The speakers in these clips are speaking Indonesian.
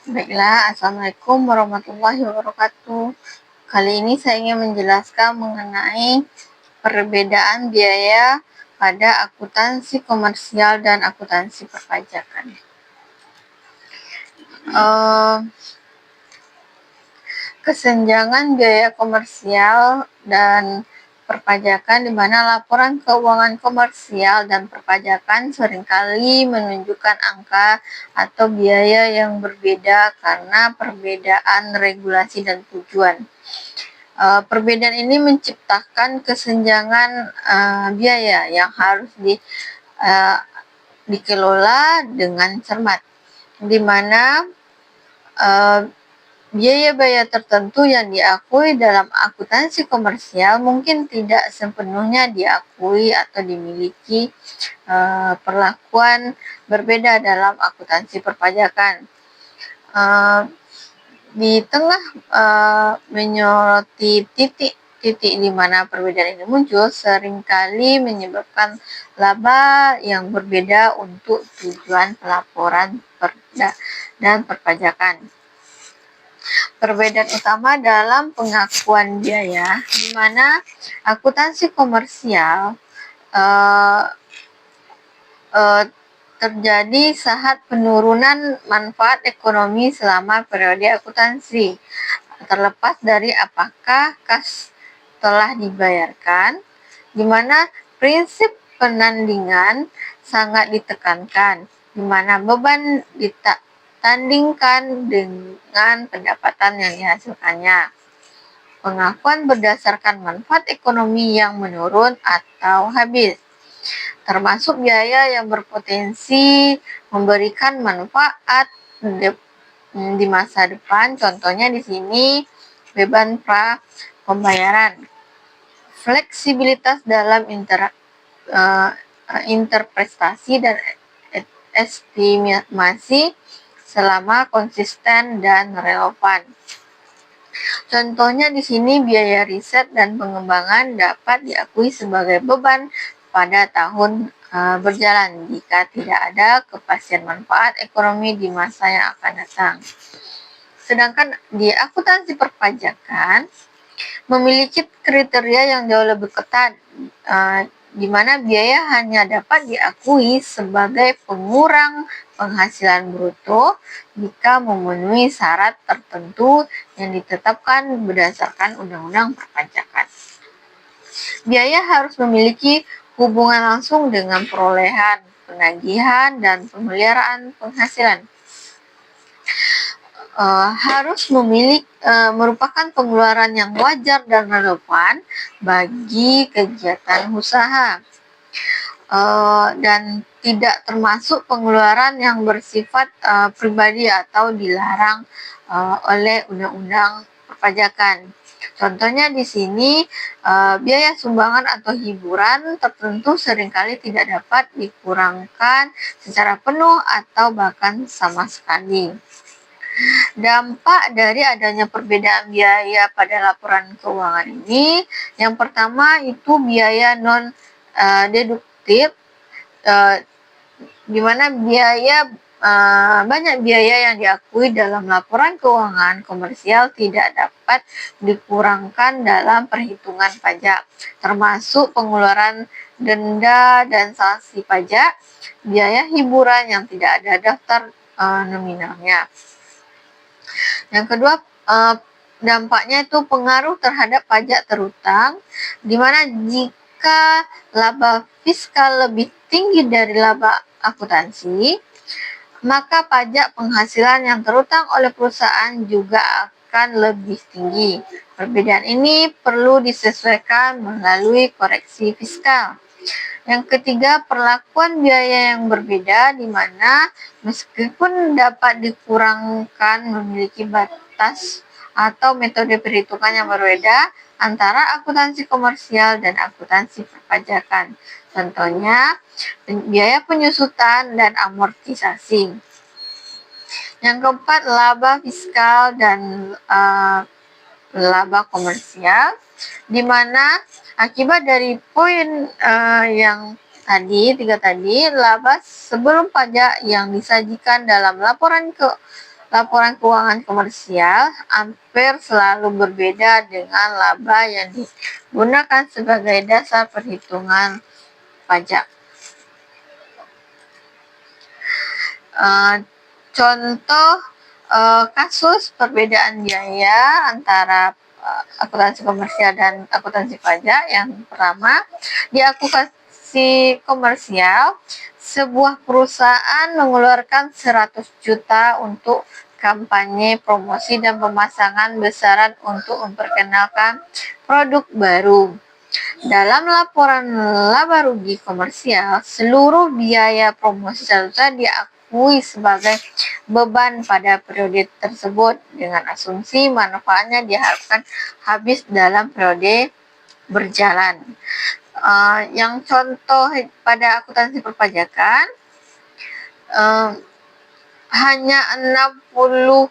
Baiklah, Assalamualaikum warahmatullahi wabarakatuh. Kali ini saya ingin menjelaskan mengenai perbedaan biaya pada akuntansi komersial dan akuntansi perpajakan. Kesenjangan biaya komersial dan perpajakan di mana laporan keuangan komersial dan perpajakan seringkali menunjukkan angka atau biaya yang berbeda karena perbedaan regulasi dan tujuan. Perbedaan ini menciptakan kesenjangan biaya yang harus dikelola dengan cermat, di mana biaya-biaya tertentu yang diakui dalam akuntansi komersial mungkin tidak sepenuhnya diakui atau dimiliki perlakuan berbeda dalam akuntansi perpajakan. Di tengah menyoroti titik-titik di mana perbedaan ini muncul, seringkali menyebabkan laba yang berbeda untuk tujuan pelaporan dan perpajakan. Perbedaan utama dalam pengakuan biaya, di mana akuntansi komersial terjadi saat penurunan manfaat ekonomi selama periode akuntansi, terlepas dari apakah kas telah dibayarkan, di mana prinsip penandingan sangat ditekankan, di mana beban ditandingkan dengan pendapatan yang dihasilkannya. Pengakuan berdasarkan manfaat ekonomi yang menurun atau habis, termasuk biaya yang berpotensi memberikan manfaat di masa depan. Contohnya di sini beban pra pembayaran. Fleksibilitas dalam interpretasi dan estimasi selama konsisten dan relevan. Contohnya di sini biaya riset dan pengembangan dapat diakui sebagai beban pada tahun berjalan jika tidak ada kepastian manfaat ekonomi di masa yang akan datang. Sedangkan di akuntansi perpajakan memiliki kriteria yang jauh lebih ketat, di mana biaya hanya dapat diakui sebagai pengurang penghasilan bruto jika memenuhi syarat tertentu yang ditetapkan berdasarkan Undang-Undang Perpajakan. Biaya harus memiliki hubungan langsung dengan perolehan, penagihan, dan pemeliharaan penghasilan. Harus merupakan pengeluaran yang wajar dan relevan bagi kegiatan usaha, dan tidak termasuk pengeluaran yang bersifat pribadi atau dilarang oleh Undang-Undang Perpajakan. Contohnya di sini biaya sumbangan atau hiburan tertentu seringkali tidak dapat dikurangkan secara penuh atau bahkan sama sekali. Dampak dari adanya perbedaan biaya pada laporan keuangan ini, yang pertama itu biaya non deduktif, di mana banyak biaya yang diakui dalam laporan keuangan komersial tidak dapat dikurangkan dalam perhitungan pajak, termasuk pengeluaran denda dan sanksi pajak, biaya hiburan yang tidak ada daftar nominalnya. Yang kedua, dampaknya itu pengaruh terhadap pajak terutang, di mana jika laba fiskal lebih tinggi dari laba akuntansi, maka pajak penghasilan yang terutang oleh perusahaan juga akan lebih tinggi. Perbedaan ini perlu disesuaikan melalui koreksi fiskal. Yang ketiga, perlakuan biaya yang berbeda, di mana meskipun dapat dikurangkan memiliki batas atau metode perhitungan yang berbeda antara akuntansi komersial dan akuntansi perpajakan. Contohnya, biaya penyusutan dan amortisasi. Yang keempat, laba fiskal dan laba komersial, di mana akibat dari poin yang tiga tadi, laba sebelum pajak yang disajikan dalam laporan Laporan keuangan komersial hampir selalu berbeda dengan laba yang digunakan sebagai dasar perhitungan pajak. Contoh kasus perbedaan biaya antara akuntansi komersial dan akuntansi pajak. Yang pertama, di akuntansi komersial, sebuah perusahaan mengeluarkan 100 juta untuk kampanye, promosi, dan pemasangan besaran untuk memperkenalkan produk baru. Dalam laporan laba rugi komersial, seluruh biaya promosi seharusnya diakui sebagai beban pada periode tersebut dengan asumsi manfaatnya diharapkan habis dalam periode berjalan. Yang contoh pada akuntansi perpajakan, hanya 60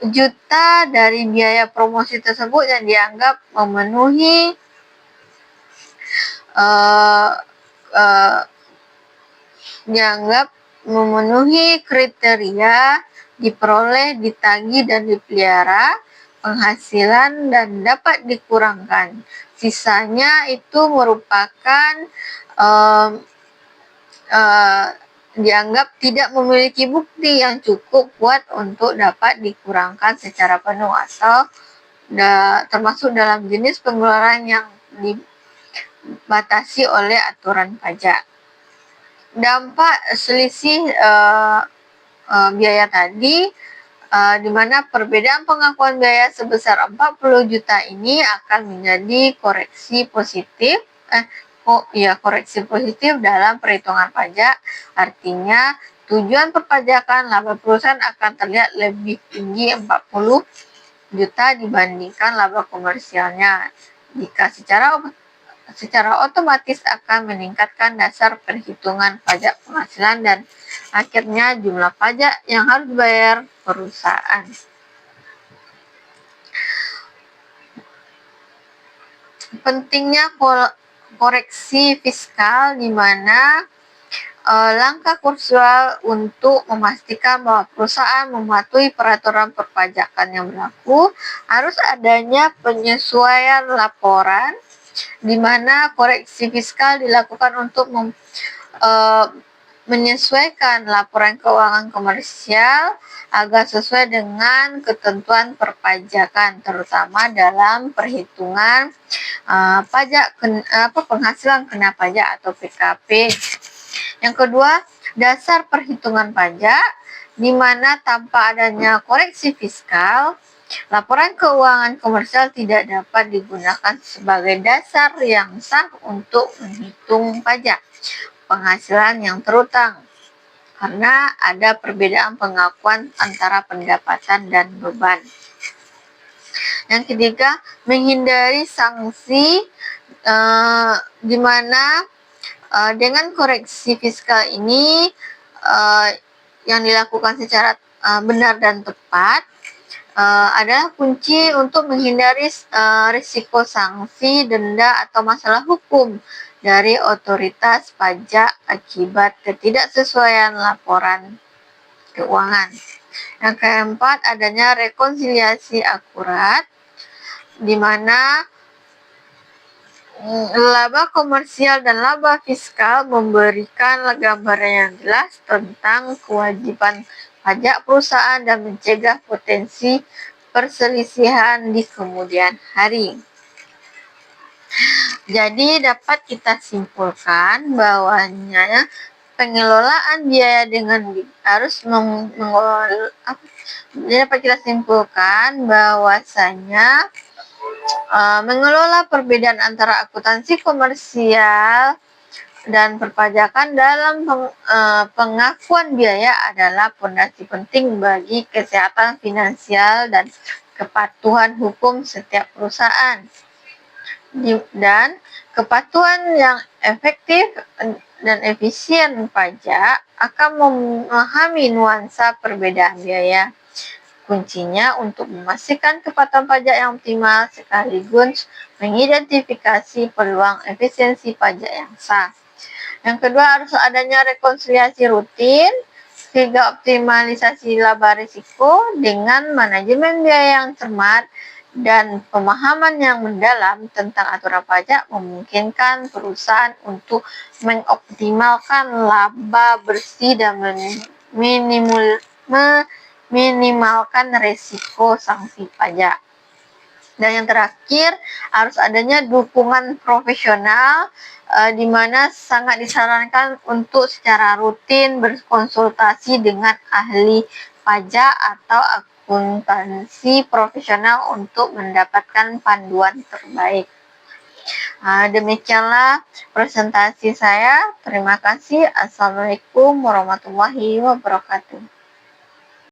juta dari biaya promosi tersebut yang dianggap memenuhi kriteria diperoleh, ditagih, dan dipelihara penghasilan dan dapat dikurangkan. Sisanya itu merupakan dianggap tidak memiliki bukti yang cukup kuat untuk dapat dikurangkan secara penuh atau termasuk dalam jenis pengeluaran yang dibatasi oleh aturan pajak. Dampak selisih biaya tadi, di mana perbedaan pengakuan biaya sebesar 40 juta ini akan menjadi koreksi positif dalam perhitungan pajak. Artinya tujuan perpajakan laba perusahaan akan terlihat lebih tinggi 40 juta dibandingkan laba komersialnya, jika secara otomatis akan meningkatkan dasar perhitungan pajak penghasilan dan akhirnya jumlah pajak yang harus dibayar perusahaan. Pentingnya koreksi fiskal, di mana langkah krusial untuk memastikan bahwa perusahaan mematuhi peraturan perpajakan yang berlaku, harus adanya penyesuaian laporan, di mana koreksi fiskal dilakukan untuk menyesuaikan laporan keuangan komersial agar sesuai dengan ketentuan perpajakan, terutama dalam perhitungan penghasilan kena pajak atau PKP. Yang kedua, dasar perhitungan pajak, di mana tanpa adanya koreksi fiskal, laporan keuangan komersial tidak dapat digunakan sebagai dasar yang sah untuk menghitung pajak penghasilan yang terutang, karena ada perbedaan pengakuan antara pendapatan dan beban. Yang ketiga, menghindari sanksi, di mana dengan koreksi fiskal ini yang dilakukan secara benar dan tepat adalah kunci untuk menghindari risiko sanksi, denda, atau masalah hukum dari otoritas pajak akibat ketidaksesuaian laporan keuangan. Yang keempat, adanya rekonsiliasi akurat, di mana laba komersial dan laba fiskal memberikan gambaran yang jelas tentang kewajiban pajak perusahaan dan mencegah potensi perselisihan di kemudian hari. Jadi dapat kita simpulkan bahwanya pengelolaan biaya dengan dapat kita simpulkan bahwasanya mengelola perbedaan antara akuntansi komersial dan perpajakan dalam pengakuan biaya adalah fondasi penting bagi kesehatan finansial dan kepatuhan hukum setiap perusahaan. Dan kepatuhan yang efektif dan efisien pajak akan memahami nuansa perbedaan biaya. Kuncinya untuk memastikan kepatuhan pajak yang optimal sekaligus mengidentifikasi peluang efisiensi pajak yang sah. Yang kedua, harus adanya rekonsiliasi rutin Tiga, optimalisasi laba risiko dengan manajemen biaya yang cermat dan pemahaman yang mendalam tentang aturan pajak memungkinkan perusahaan untuk mengoptimalkan laba bersih dan meminimalkan resiko sanksi pajak. Dan yang terakhir, harus adanya dukungan profesional, di mana sangat disarankan untuk secara rutin berkonsultasi dengan ahli pajak atau akuntansi profesional untuk mendapatkan panduan terbaik. Demikianlah presentasi saya. Terima kasih. Assalamualaikum warahmatullahi wabarakatuh.